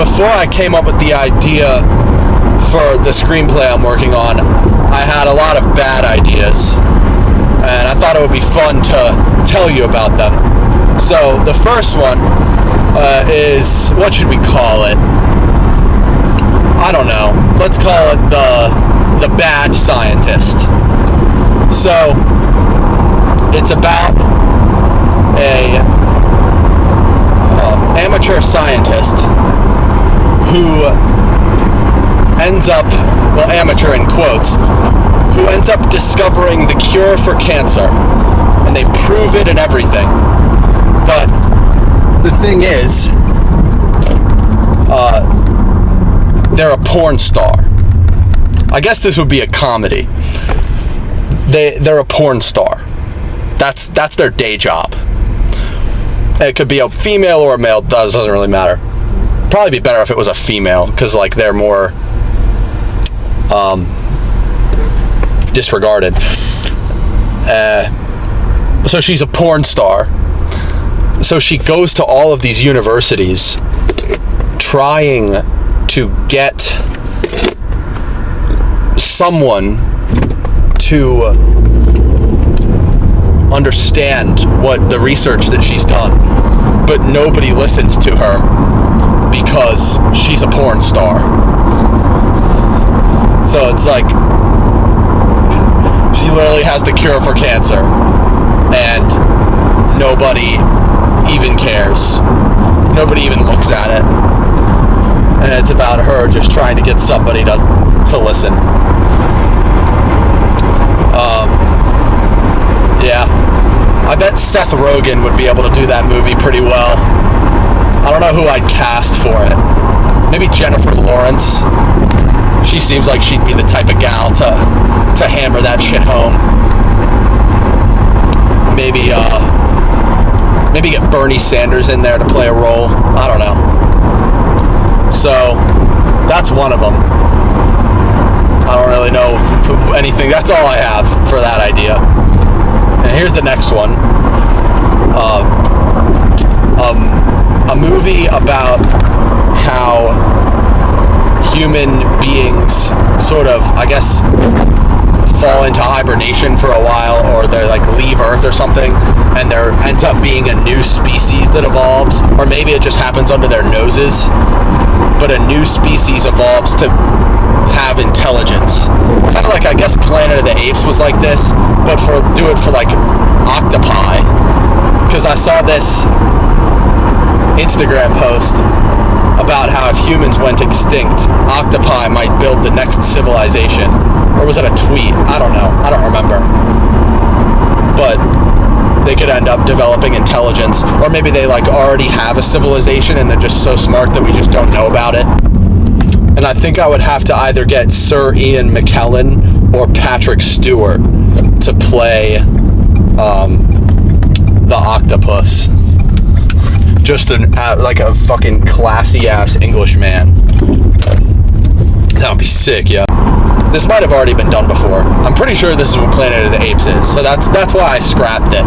before I came up with the idea for the screenplay I'm working on, I had a lot of bad ideas, and I thought it would be fun to tell you about them. So the first one is, what should we call it? I don't know. Let's call it the bad scientist. So it's about a amateur scientist who ends up, well, amateur in quotes, who ends up discovering the cure for cancer, and they prove it and everything. But the thing is, they're a porn star. I guess this would be a comedy. They're a porn star. That's their day job. It could be a female or a male, doesn't really matter. Probably be better if it was a female, because like they're more disregarded. So she's a porn star. So she goes to all of these universities trying to get someone to understand what the research that she's done, but nobody listens to her because she's a porn star. So it's like she literally has the cure for cancer and nobody even cares. Nobody even looks at it. And it's about her just trying to get somebody to listen. Yeah. I bet Seth Rogen would be able to do that movie pretty well. I don't know who I'd cast for it. Maybe Jennifer Lawrence. She seems like she'd be the type of gal to hammer that shit home. Maybe get Bernie Sanders in there to play a role. I don't know. So, that's one of them. I don't really know anything. That's all I have for that idea. And here's the next one. A movie about how human beings sort of, I guess, fall into hibernation for a while, or they like leave Earth or something, and there ends up being a new species that evolves, or maybe it just happens under their noses, but a new species evolves to have intelligence. Kind of like, I guess, Planet of the Apes was like this, but do it for like octopi. Because I saw this Instagram post about how if humans went extinct, octopi might build the next civilization. Or was it a tweet? I don't know. I don't remember. But they could end up developing intelligence. Or maybe they like already have a civilization and they're just so smart that we just don't know about it. And I think I would have to either get Sir Ian McKellen or Patrick Stewart to play the octopus. Just like a fucking classy ass English man. That would be sick, yeah. This might have already been done before. I'm pretty sure this is what Planet of the Apes is, so that's why I scrapped it.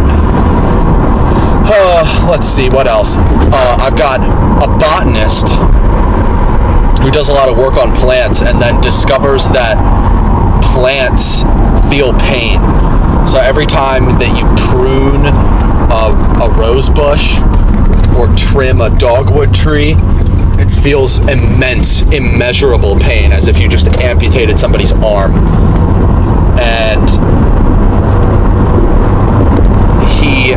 Let's see, what else? I've got a botanist who does a lot of work on plants and then discovers that plants feel pain. So every time that you prune a rose bush or trim a dogwood tree, it feels immense, immeasurable pain, as if you just amputated somebody's arm. And he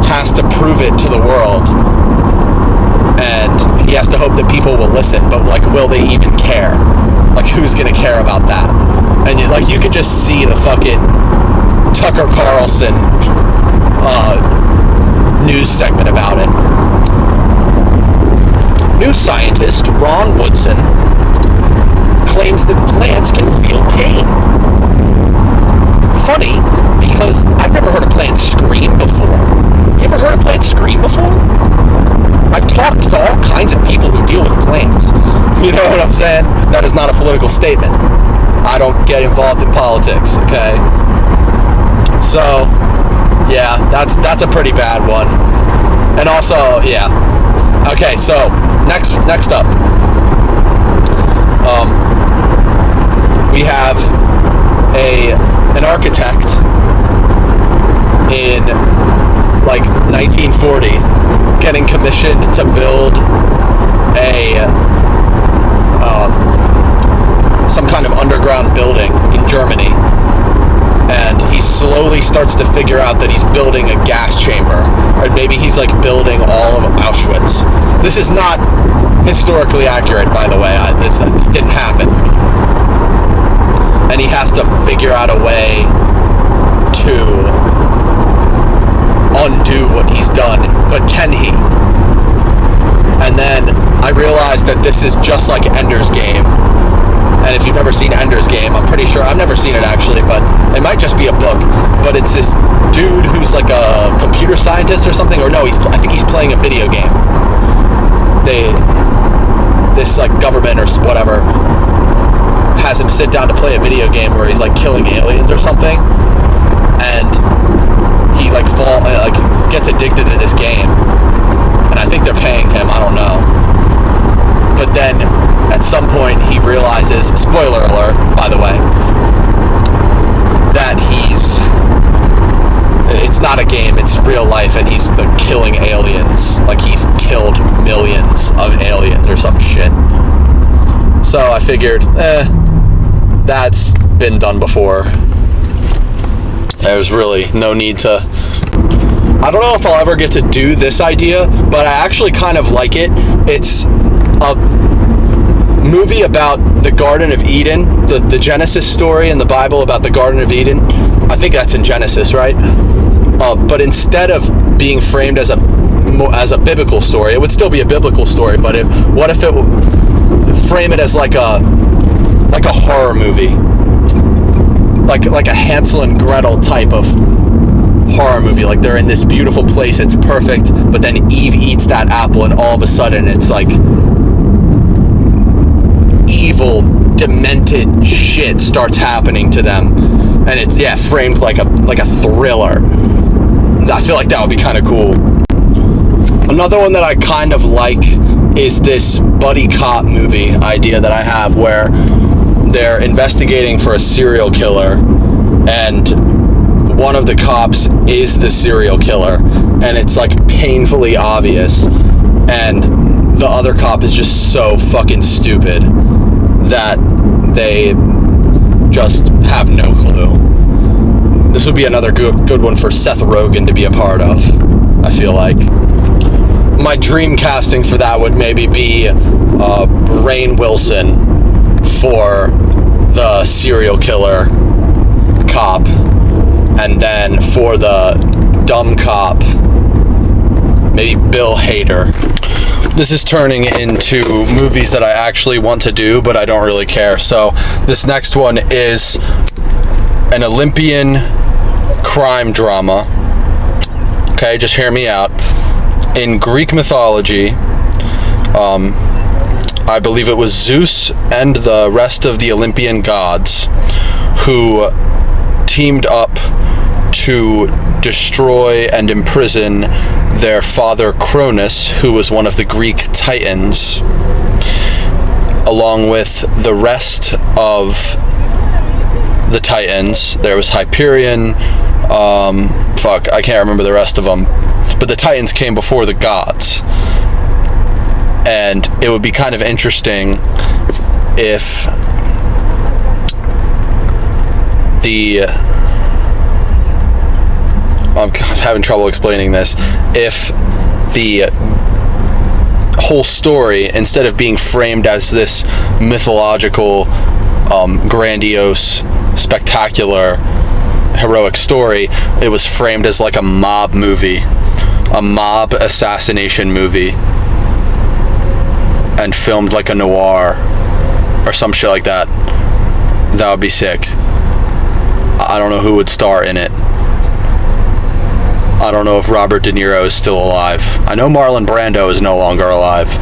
has to prove it to the world. And he has to hope that people will listen, but like, will they even care? Like, who's gonna care about that? And you could just see the fucking Tucker Carlson news segment about it. New scientist Ron Woodson claims that plants can feel pain. Funny, because I've never heard a plant scream before. You ever heard a plant scream before? I've talked to all kinds of people who deal with plants. You know what I'm saying? That is not a political statement. I don't get involved in politics, okay? So, yeah, that's a pretty bad one. And also, yeah. Okay, so next up, We have an architect in like 1940 getting commissioned to build some kind of underground building in Germany, and he slowly starts to figure out that he's building a gas chamber, or maybe he's like building all of Auschwitz. This is not historically accurate, by the way. This didn't happen, and he has to figure out a way to undo what he's done, but can he? And then I realized that this is just like Ender's Game. And if you've never seen Ender's Game, I'm pretty sure, I've never seen it actually, but it might just be a book. But it's this dude who's like a computer scientist or something, or no, I think he's playing a video game. This like government or whatever has him sit down to play a video game where he's like killing aliens or something, and he like gets addicted to this game, and I think they're paying him, I don't know. But then at some point he realizes, spoiler alert, by the way, that it's not a game, it's real life, and he's killing aliens. Like, he's killed millions of aliens or some shit. So I figured, that's been done before. There's really no need to... I don't know if I'll ever get to do this idea, but I actually kind of like it. It's a movie about the Garden of Eden, the Genesis story in the Bible about the Garden of Eden. I think that's in Genesis, right? But instead of being framed as a biblical story, it would still be a biblical story, but what if it frame it as like a horror movie, like a Hansel and Gretel type of horror movie. Like, they're in this beautiful place, it's perfect, but then Eve eats that apple, and all of a sudden it's like evil, demented shit starts happening to them, and it's framed like a thriller. I feel like that would be kind of cool. Another one that I kind of like is this buddy cop movie idea that I have, where they're investigating for a serial killer, and one of the cops is the serial killer, and it's like painfully obvious, and the other cop is just so fucking stupid that they just have no clue. This would be another good one for Seth Rogen to be a part of, I feel like. My dream casting for that would maybe be Rainn Wilson for the serial killer cop, and then for the dumb cop, maybe Bill Hader. This is turning into movies that I actually want to do, but I don't really care. So this next one is an Olympian crime drama. Okay, just hear me out. In Greek mythology, I believe it was Zeus and the rest of the Olympian gods who teamed up to destroy and imprison their father Cronus, who was one of the Greek titans, along with the rest of the titans. There was Hyperion, I can't remember the rest of them, but the titans came before the gods. And it would be kind of interesting if I'm having trouble explaining this. If the whole story, instead of being framed as this mythological, grandiose, spectacular, heroic story, it was framed as like a mob movie, a mob assassination movie, and filmed like a noir or some shit like that. That would be sick. I don't know who would star in it. I don't know if Robert De Niro is still alive. I know Marlon Brando is no longer alive.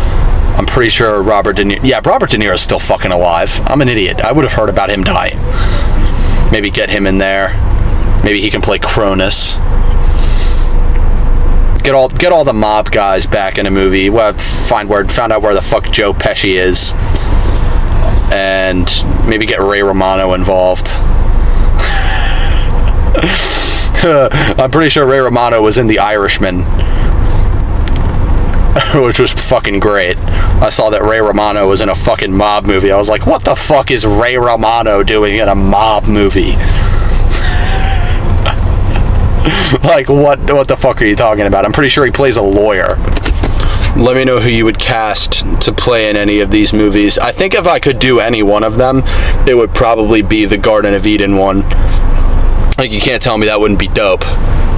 I'm pretty sure Robert De Niro is still fucking alive. I'm an idiot. I would have heard about him dying. Maybe get him in there. Maybe he can play Cronus. Get all the mob guys back in a movie. Well, found out where the fuck Joe Pesci is, and maybe get Ray Romano involved. I'm pretty sure Ray Romano was in The Irishman, which was fucking great. I saw that Ray Romano was in a fucking mob movie. I was like, what the fuck is Ray Romano doing in a mob movie? Like, what the fuck are you talking about? I'm pretty sure he plays a lawyer. Let me know who you would cast to play in any of these movies. I think if I could do any one of them, it would probably be the Garden of Eden one. Like, you can't tell me that wouldn't be dope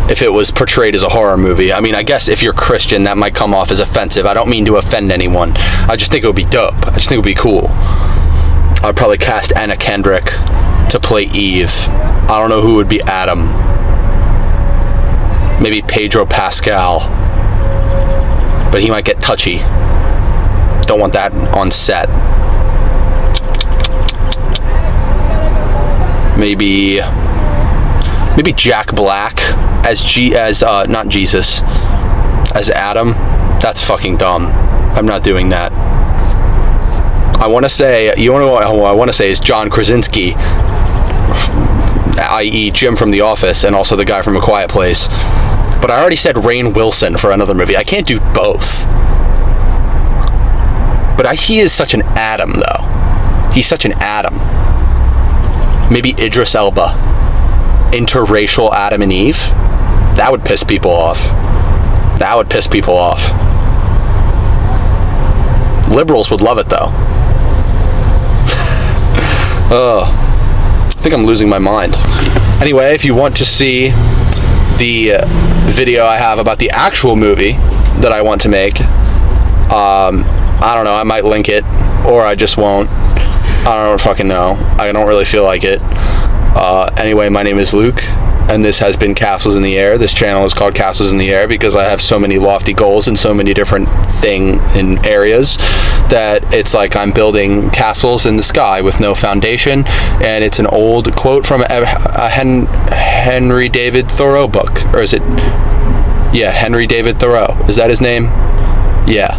if it was portrayed as a horror movie. I mean, I guess if you're Christian, that might come off as offensive. I don't mean to offend anyone. I just think it would be dope. I just think it would be cool. I'd probably cast Anna Kendrick to play Eve. I don't know who would be Adam. Maybe Pedro Pascal. But he might get touchy. Don't want that on set. Maybe Jack Black as not Jesus, as Adam. That's fucking dumb. I'm not doing that. I want to say, you want to know who I want to say is John Krasinski, i.e. Jim from The Office, and also the guy from A Quiet Place. But I already said Rainn Wilson for another movie. I can't do both. But he is such an Adam, though. He's such an Adam. Maybe Idris Elba. Interracial Adam and Eve. That would piss people off. That would piss people off. Liberals would love it, though. I think I'm losing my mind. Anyway, if you want to see the video I have about the actual movie that I want to make, I don't know, I might link it, or I just won't. I don't fucking know. I don't really feel like it. Anyway, my name is Luke, and this has been Castles in the Air. This channel is called Castles in the Air because I have so many lofty goals and so many different in areas that it's like I'm building castles in the sky with no foundation. And it's an old quote from a Henry David Thoreau book, or is it? Yeah, Henry David Thoreau. Is that his name? Yeah.